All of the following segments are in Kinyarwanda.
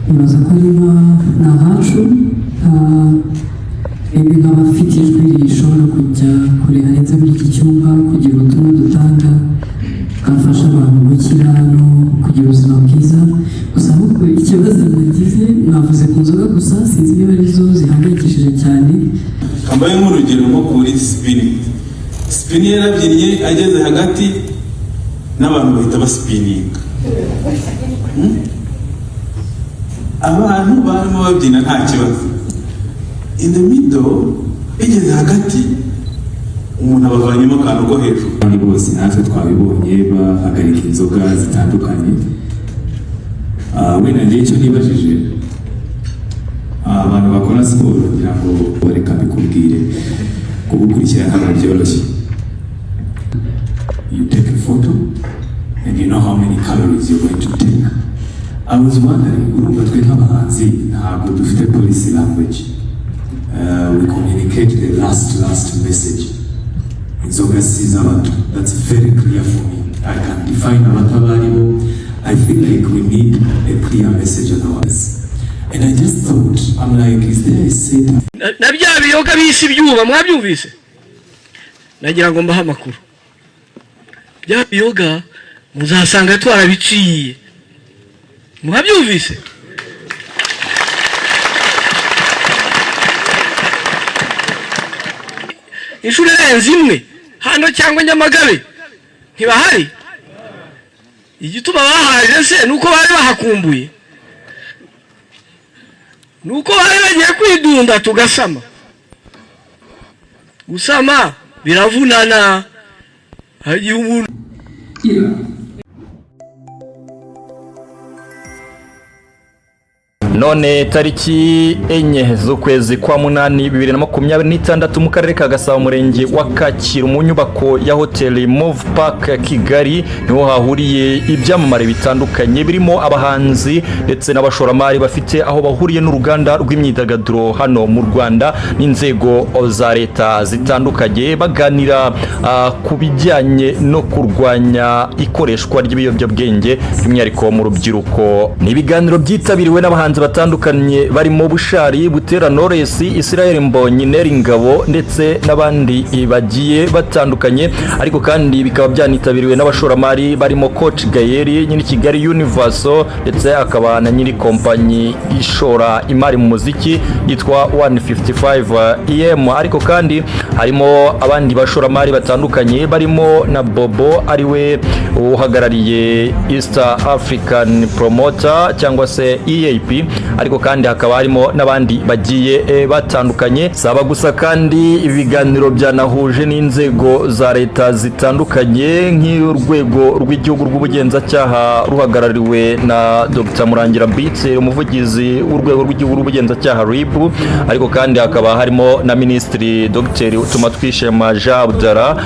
nibaza ko ari n'ahacu nk'abafite ijwi rishobora kujya kure hanze muri iki cyumba kugira ubutumwa dutanga bwafasha abantu gukira no kugira ubuzima bwiza. Gusa ahubwo ikibazo nagize navuze ku nzoga gusa, sinzi niba arizo zihangayikishije cyane. Kambaye nk'urugero nko kuri Spini yarabyinnye ageze hagati n'abantu bahita basipininga. Abantu barimo babyina nta kibazo, in the middle igeze hagati umuntu abavanyemo akantu ko hejuru. Kandi bose natwe twabibonye bahagarika inzoga zitandukanye. Wenda njye icyo nibajije abantu bakora siporo kugira ngo bareka bikubwire kugukurikirana ntabwo byoroshye. You take a photo and you know how many calories you're going to take. I was wondering, urumva twe nk'abahanzi ntabwo dufite policy language. We communicate the last message. Inzoga siza abantu. That's very clear for me. I can define abatabaribo. I feel like we need a clear message on ours. And I just thought, I'm like, is there a Satan? Na bya biyoga bisi byuba mwabyumvise? Nagira ngo mbaha makuru. Bya biyoga muzasanga twarabiciye. Mwabyumvise? Inshuro irenze imwe hano cyangwa Nyamagabe ntibahari. Igituma bahaje se nuko bari bahakumbuye, nuko bari bagiye kwidunda tugasama. Gusama biravunana. Hagiye umuntu None tariki 4 z'ukwezi kwa munani 2026 mu karere ka Gasabo murenge wa Kacyiru mu nyubako ya hoteli Move Park Kigali niho hahuriye ibyamamare bitandukanye birimo abahanzi ndetse n'abashoramari bafite aho bahuriye n'uruganda rw'imyidagaduro hano mu Rwanda n'inzego za leta zitandukanye baganira ku bijyanye no kurwanya ikoreshwa ry'ibiyobyabwenge by'umwihariko mu rubyiruko. Ni ibiganiro byitabiriwe n'abahanzi batandukanye barimo Bushari, Butera Knowless, Israel Mbonyi, Neri Ngabo ndetse n'abandi bagiye batandukanye, ariko kandi bikaba byanitabiriwe n'abashoramari barimo Coach Gayeri, nyiri Kigali Universal ndetse akaba na nyiri kompanyi ishora imari mu muziki yitwa 155 EM, ariko kandi harimo abandi bashoramari batandukanye barimo na Bobo ariwe uhagarariye East African Promoter cyangwa se EAP, ariko kandi hakaba harimo n'abandi bagiye batandukanye. Saba gusa kandi ibiganiro byanahuje n'inzego za leta zitandukanye nk'urwego rw'igihugu rw'ubugenzacyaha ruhagarariwe na Dr. Murangira Bitse umuvugizi w'urwego rw'igihugu rw'ubugenzacyaha RIB, ariko kandi hakaba harimo na Minisitiri Dr. Utumatwishema Jean Abdallah,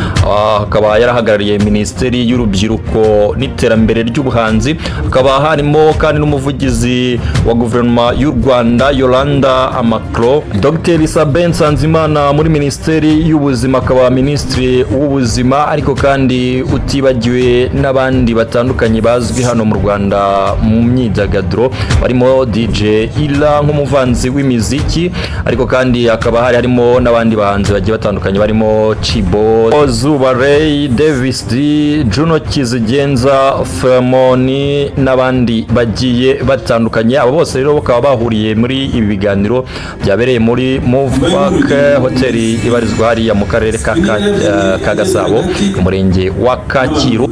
akaba yarahagarariye Minisiteri y'Urubyiruko n'Iterambere ry'Ubuhanzi, hakaba harimo kandi n'umuvugizi wa guverinoma y'u Rwanda Yolanda Amakro, Dr. Sabin Nsanzimana muri Minisiteri y'Ubuzima akaba Minisitiri w'Ubuzima, ariko kandi utibagiwe n'abandi batandukanye bazwi hano mu Rwanda mu myidagaduro barimo DJ Ila nk'umuvanzi w'imiziki, ariko kandi hakaba harimo n'abandi bahanzi bagiye batandukanye barimo Chibo, Zuba Ray, Davis D, Juno Kizigenza, Fermoni n'abandi bagiye batandukanye. Abo bose rero bakaba bahuriye muri ibi biganiro byabereye muri Move Park hoteli ibarizwa hariya mu karere ka Gasabo mu murenge wa Kacyiru.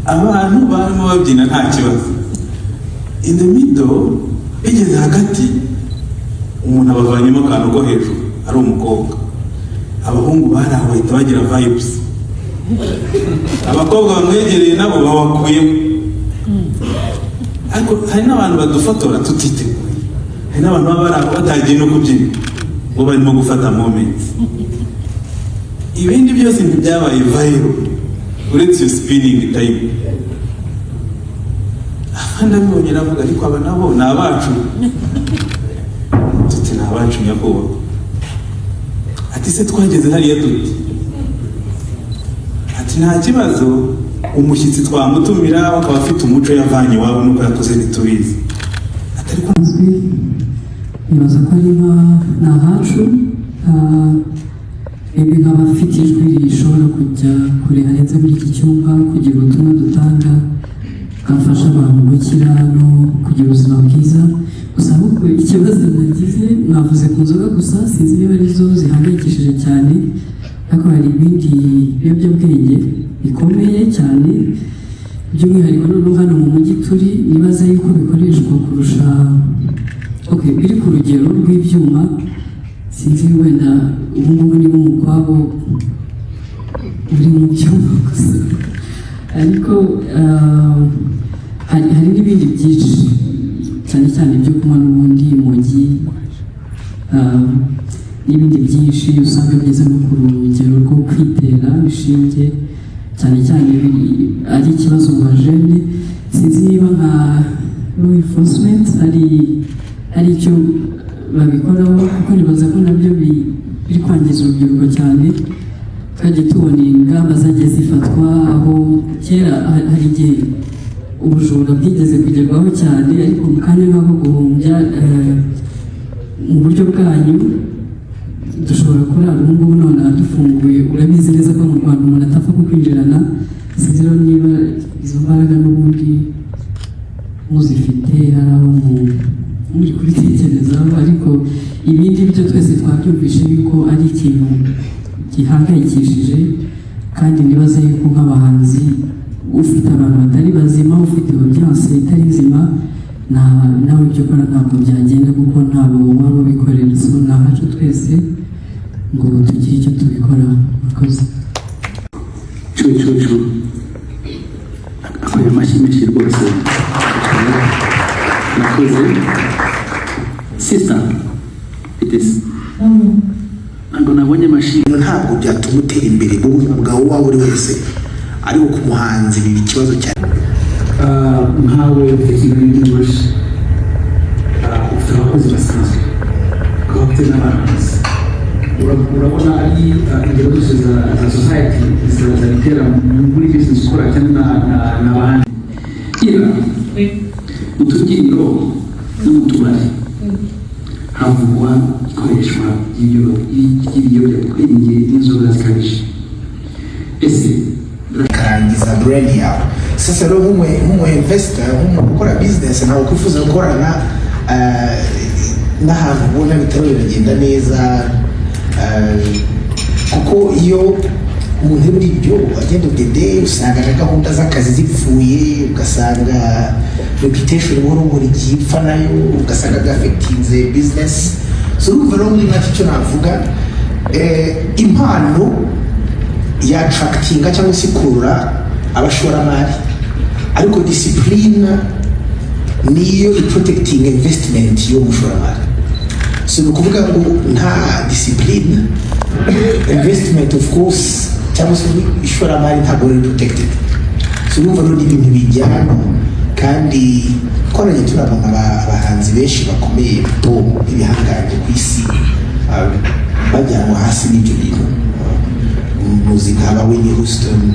Abantu barimo babyina nta kibazo, in the middle igeze hagati umuntu abavanyemo akantu ko hejuru ari umukobwa. Abahungu bari aho bahita bagira vibes, abakobwa bamwegereye nabo babakuyemo. Ariko hari n'abantu badufotora tutiteguye, hari n'abantu baba bari aho batagiye no kubyina ngo barimo gufata moments. Ibindi byose ntibyabaye viral uretse iyo spinning time. Abandi abibonye navuga ariko aba nabo ni abacu, tuti ni abacu nyakubahwa. Ati se twageze hariya tuti, ati nta kibazo umushyitsi twamutumira akaba afite umuco yavanye iwabo nuko yakoze ntitubizi atari ko azwi nibaza ko ari n'ahacu ebe nk'abafite ijwi rishobora kujya kure harenze muri iki cyumba kugira ubutumwa dutanga bwafasha abantu gukira no kugira ubuzima bwiza gusa ahubwo ikibazo nagize mwavuze ku nzoga gusa sinzi niba arizo zihangayikishije cyane ariko hari ibindi biyobyabwenge bikomeye cyane by'umwihariko noneho hano mu mujyi turi nibaza yuko bikoreshwa kurusha biri ku rugero rw'ibyuma sinzi wenda ubu ngubu niba umukwabo uri mu byuma gusa ariko hari n'ibindi byinshi cyane cyane ibyo kunywa n'ubundi mogi n'ibindi byinshi usanga bigeze no ku rugero rwo kwitera bishinge cyane cyane ari ikibazo mu bajene sinzi niba nka law enforcement ari icyo babikoraho kuko nibaza ko nabyo biri kwangiza urubyiruko cyane twagiye tubona ingamba zagiye zifatwa aho kera hari igihe ubujura bwigeze kugerwaho cyane ariko mu kanya nk'aho guhumbya mu buryo bwanyu dushobora kurara ubu ngubu nonaha dufunguye urabizi neza ko mu Rwanda umuntu atapfa kukwinjirana sinzi rero niba izo mbaraga n'ubundi muzifite hari aho muri kubitekerezaho ariko ibindi byo twese twabyumvishe yuko ari ikintu gihangayikishije kandi nibaza yuko nk'abahanzi ufite abantu batari bazima ufite audience itari nzima nawe ibyo ukora ntabwo byagenda kuko ntabwo waba ubikorera so nahacu twese ngo tugire icyo tubikora akoze cucucu akoye amashyi menshi rwose nakoze sister itese ntabwo nabonye amashyi ntabwo byatuma utera imbere mu buzima bwawe waba uri wese ariko ku muhanzi biba ikibazo cyane nkawe ufite kigali n'ubushi ufite abakozi basanzwe ukaba ufite n'abahanzi urabona ari ingero zose za society zitera muri business ukora cyangwa n'abandi mu tubyiniro no mu tubari havugwa ikoreshwa ry'ibiyobyabwenge n'inzoga zikabije ese karangiza brand yawe sasa rero nk'umu investor nk'umuntu ukora business nawe ukwifuza gukorana n'ahantu ubona bitaro biragenda neza kuko iyo umuntu muri ibyo agenda udede usanga na gahunda z'akazi zipfuye ugasanga reputation buhoro igiye ipfa nayo ugasanga gafetinze business so urumva rero muri make icyo navuga impano ya attractinga cyangwa se ikurura abashoramari ariko discipline niyo iprotecting investment yo mushoramari so ni ukuvuga ngo nta discipline investment of course cyangwa se ishoramari ntabwo ari protected so urumva rero ni ibintu bijyana kandi twaranye turabona abahanzi benshi bakomeye ibihangange ku isi bajyanwa hasi n'ibyo bintu muzika nka Whitney Houston.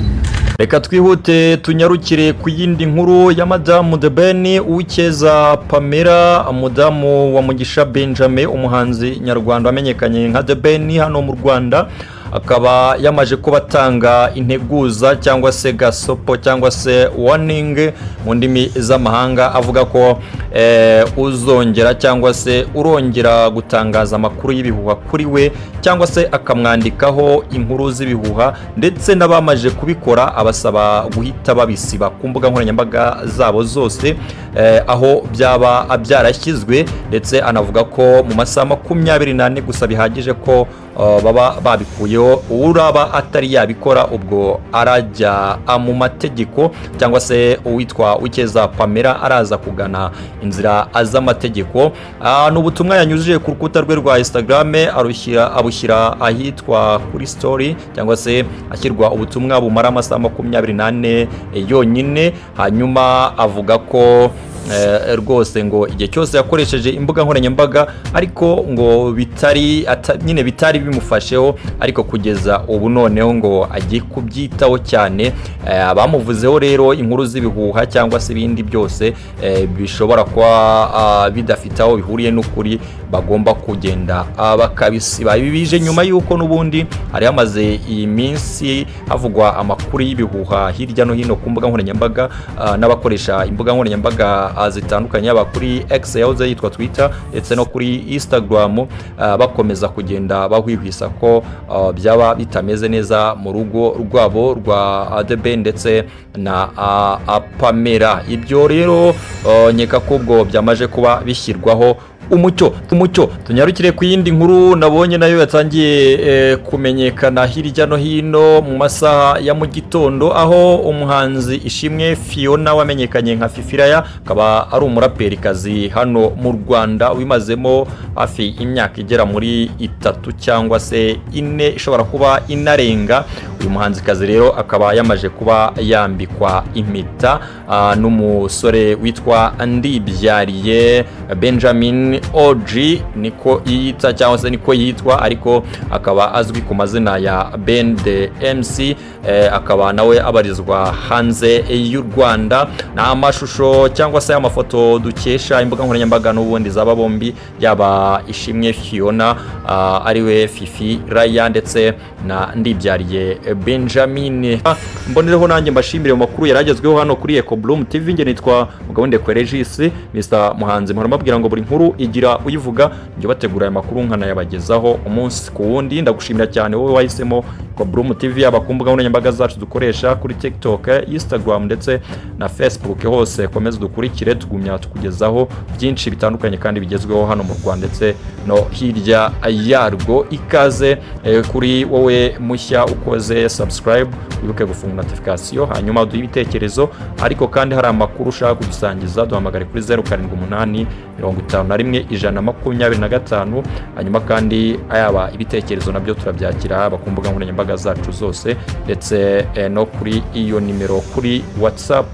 Reka twihute tunyarukire ku yindi nkuru ya Madamu The Ben Uwikeza Pamela, umudamu wa Mugisha Benjamin, umuhanzi nyarwanda wamenyekanye nka The Ben hano mu Rwanda. Akaba yamaje kubatanga integuza cyangwa se gasopo cyangwa se warning mu ndimi z'amahanga, avuga ko uzongera cyangwa se urongera gutangaza amakuru y'ibihuha kuri we cyangwa se akamwandikaho inkuru z'ibihuha, ndetse n'abamaje kubikora abasaba guhita babisiba ku mbuga nkoranyambaga zabo zose aho byaba byarashyizwe, ndetse anavuga ko mu masaha 24 gusa bihagije ko baba babikuyeho. Uraba atari yabikora ubwo arajya mu mategeko, cyangwa se uwitwa Uwikeza Pamela araza kugana inzira z'amategeko. N'ubutumwa yanyujije ku rukuta rwe rwa Instagram abushyira ahitwa kuri story, cyangwa se ashyirwa ubutumwa bumara amasaha 24 yonyine. Hanyuma avuga ko rwose ngo igihe cyose yakoresheje imbuga nkoranyambaga ariko ngo nyine bitari bimufasheho, ariko kugeza ubu noneho ngo agiye kubyitaho cyane. Abamuvuzeho rero inkuru z'ibihuha cyangwa se ibindi byose bishobora kuba bidafite aho bihuriye n'ukuri bagomba kugenda bakabisiba. Ibi bije nyuma y'uko n'ubundi hari hamaze iyi minsi havugwa amakuru y'ibihuha hirya no hino ku mbuga nkoranyambaga n'abakoresha imbuga nkoranyambaga zitandukanye, yaba kuri X yahoze yitwa Twitter ndetse no kuri Instagram, bakomeza kugenda bahwihwisa ko byaba bitameze neza mu rugo rwabo rwa The Ben ndetse na Pamela. Ibyo rero nkeka ko ubwo byamaje kuba bishyirwaho umucyo. Tunyarukire ku yindi nkuru nabonye nayo yatangiye kumenyekana hirya no hino mu masaha ya mu gitondo, aho umuhanzi Ishimwe Fiona wamenyekanye nka Fifiraya, akaba ari umuraperikazi hano mu Rwanda wimazemo hafi imyaka igera muri 3 cyangwa se 4, ishobora kuba inarenga. Uyu muhanzikazi rero akaba yamaje kuba yambikwa impeta n'umusore witwa Ndibyariye Benjamin OG, niko yita cyangwa se niko yitwa, ariko akaba azwi ku mazina ya Ben the MC. Akaba nawe abarizwa hanze y'u Rwanda. Na amashusho cyangwa se amafoto dukesha imbuga nkoranyambaga n'ubundi zaba bombi, yaba Ishimwe Fiona ariwe Fifi Raya ndetse na Ndibyariye Benjamin. Mbonereho nanjye mbashimire mu makuru yaragezweho hano kuri Eco Bloom TV. Nge nitwa Mugabondekwe Regis, Mr Muhanzi. Mpora mbabwira ngo buri nkuru igira uyivuga, njye bategura aya makuru nkanayabagezaho umunsi ku wundi. Ndagushimira cyane wowe wahisemo Eco Bloom TV, aba ku mbuga nkoranyambaga zacu dukoresha kuri TikTok, Instagram ndetse na Facebook. Hose komeza dukurikire, tugumya tukugezaho byinshi bitandukanye kandi bigezweho hano mu Rwanda ndetse no hirya yarwo. Ikaze kuri wowe mushya ukoze subscribe, wibuke gufunga notification, hanyuma uduhe ibitekerezo. Ariko kandi hari amakuru ushaka kudusangiza, duhamagare kuri 078 51 125. Hanyuma kandi ayaba ibitekerezo nabyo turabyakira haba ku mbuga nkoranyambaga zacu zose ndetse no kuri iyo nimero kuri WhatsApp.